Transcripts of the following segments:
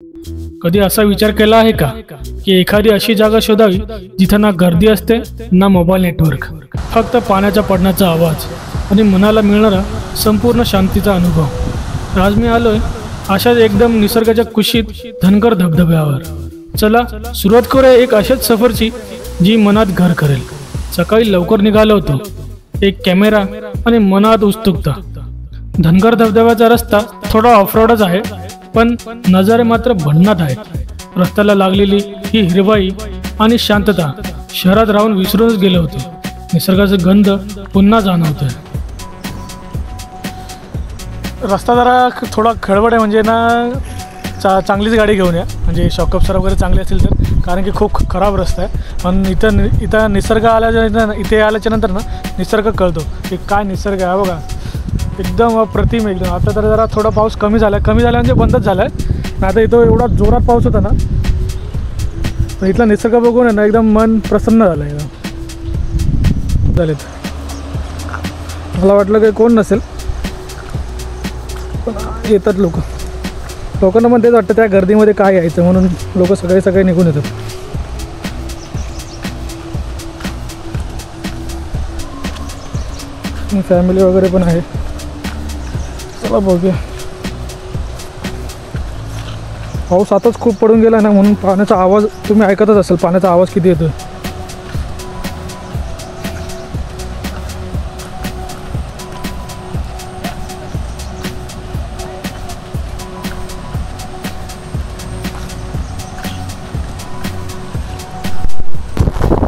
कधी असा विचार केला आहे का की एखादी अशी जागा शोधावी जिथं ना गर्दी असते ना मोबाईल नेटवर्क, फक्त पाण्याच्या पडण्याचा आवाज आणि मनाला मिळणारा संपूर्ण शांतीचा अनुभव। आज मी आलोय अशाच एकदम निसर्गाच्या कुशीत धनगर धबधब्यावर। चला सुरुवात करूया एक अशाच सफरची जी मनात घर करेल। सकाळी लवकर निघालो होतो, एक कॅमेरा आणि मनात उत्सुकता। धनगर धबधब्याचा रस्ता थोडा ऑफरोडच आहे, पण नजारे मात्र भन्नाट आहेत। रस्त्याला लागलेली ही हिरवाई आणि शांतता शहरात राहून विसरूनच गेले होते। निसर्गाचा गंध पुन्हा जाणवतोय। रस्ता जरा थोडा खडबड आहे, म्हणजे ना चांगलीच गाडी घेऊन या, म्हणजे शॉकअप्सर वगैरे चांगले असतील तर, कारण की खूप खराब रस्ता आहे। पण इथं निसर्ग इथे आल्याच्या नंतर ना निसर्ग कळतो की काय निसर्ग आहे। बघा एकदम अप्रतिम एकदम। आता तर जरा थोडा पाऊस कमी झाला म्हणजे बंदच झाला आहे, नाही तर इथं एवढा जोरात पाऊस होता ना। पण इथला निसर्ग बघून आहे ना एकदम मन प्रसन्न झालं एकदम झालेत। मला वाटलं काही कोण नसेल, पण येतात लोकांना पण तेच वाटतं त्या गर्दीमध्ये काय यायचं, म्हणून लोक सगळे निघून येतात। फॅमिली वगैरे पण आहे। चला बघूया। पाऊस आताच खूप पडून गेला ना, म्हणून पाण्याचा आवाज तुम्ही ऐकतच असेल, पाण्याचा आवाज किती येतोय।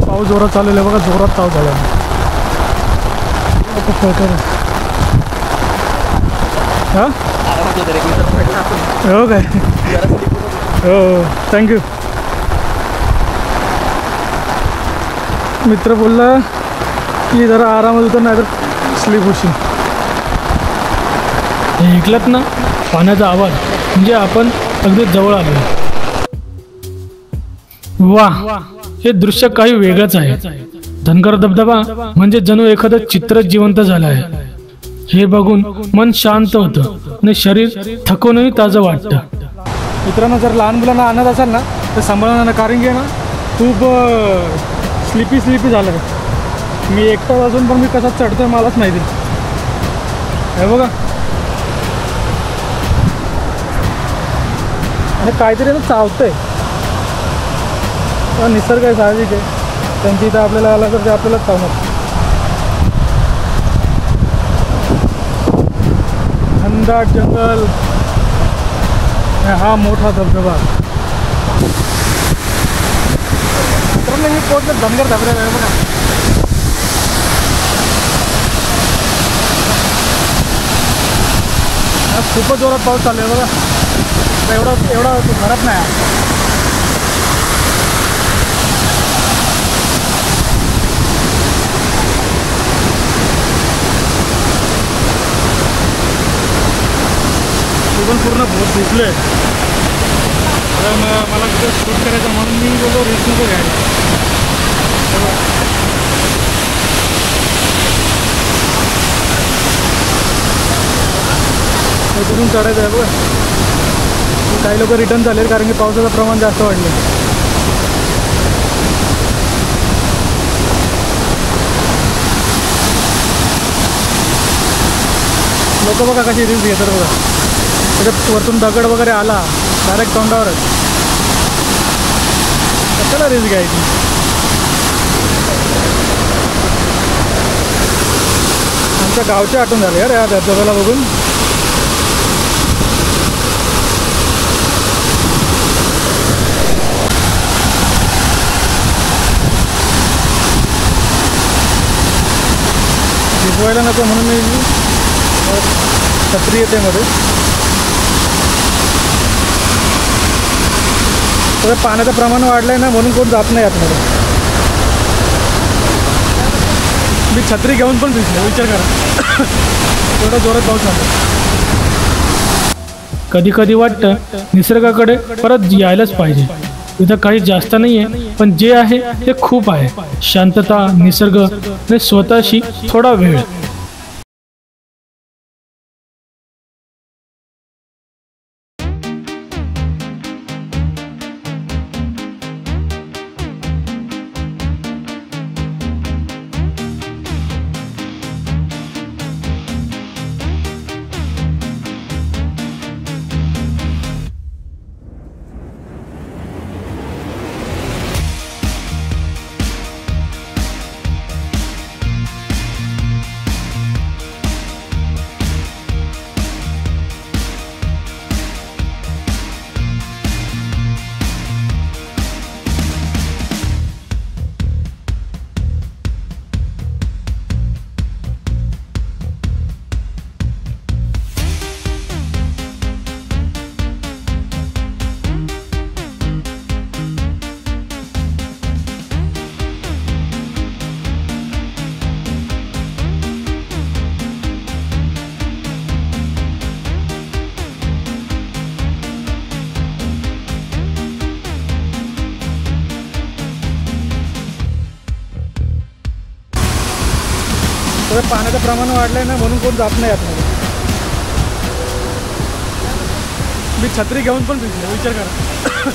पाऊस जोरात चालू आहे बघा, जोरात पाऊस झाला। हां हो काय, हो थँक्यू। मित्र बोलला की जरा आरामात होतं, नाही तर स्लीप होशील। हे ऐकलत ना पाण्याचा आवाज, म्हणजे आपण अगदी जवळ आलो। वाह, हे दृश्य काही वेगळंच आहे। धनगर धबधबा म्हणजे जणू एखादं चित्र जिवंत झालं आहे। हे बघून मन शांत होतं आणि शरीर थकूनही ताजं वाटतं। मित्रांनो, जर लहान मुलांना आणत असाल ना तर सांभाळणार ना, कारण की ना खूप स्लिपी झालं आहे। मी एकटा असून पण मी कसा चढतोय मलाच माहिती। हे बघा, आणि काहीतरी ना चावतंय। निसर्ग आहे, साहजिक आहे, त्यांची इथं आपल्याला आला तर ते आपल्यालाच चावणार। घनदाट जंगल, हा मोठा धबधबा। मी पोहोचलो धनगर धबधबा आहे बघा। खूपच जोरात पाऊस चालू आहे बघा, एवढा घरात नाही। पण पूर्ण बहुत भिजलो आहे, मला तिथं शूट करायचं म्हणून मी बोललो रिस्क नको घ्यायला। तिथून चढायचं आहे बघा। काही लोक रिटर्न झाले कारण की पावसाचं प्रमाण जास्त वाढलं। लोक बघा कशी रिस्क घेतात बघा, त्याच्यात वरतून दगड वगैरे आला डायरेक्ट तोंडावरच, कशाला रिस्क घ्यायची। आमच्या गावचे आठवण झाले यार या धबधब्याला बघून। भिजवायला नको म्हणून मी छत्री येते मध्ये। तर पाण्याचं प्रमाण वाढलं आहे ना, म्हणून कोण जात नाही आतमध्ये। मी छत्री घेऊन पण भिजलो, विचार करा एवढा जोरात पाऊस झाला। कधी कधी वाटतं निसर्गाकडे परत यायलाच पाहिजे। इथं काही जास्त नाही आहे, पण जे आहे ते खूप आहे। शांतता, निसर्ग आणि स्वतःशी थोडा वेळ। तर पाण्याचं प्रमाण वाढलंय ना, म्हणून कोण जात नाही आतमध्ये. मी छत्री घेऊन पण भिजलो, विचार करा.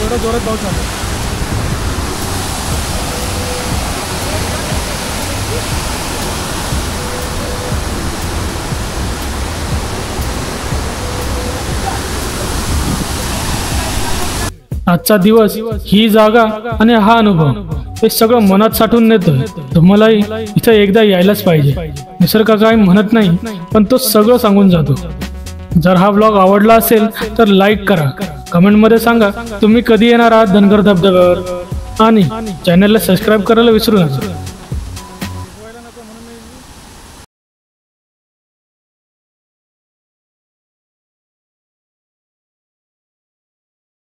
थोडा जोरात पाऊस आला. आजचा दिवस, ही जागा आणि हा अनुभव हे सगळं मनात साठवून नेतं. तुम्हालाही इथं एकदा यायलाच पाहिजे. निसर्ग काही म्हणत नाही, पण तो सगळं सांगून जातो. जर हा व्लॉग आवडला असेल तर लाईक करा, कमेंटमध्ये सांगा तुम्ही कधी येणार आहात धनगर धबधब्यावर, आणि चॅनलला सबस्क्राईब करायला विसरू नका.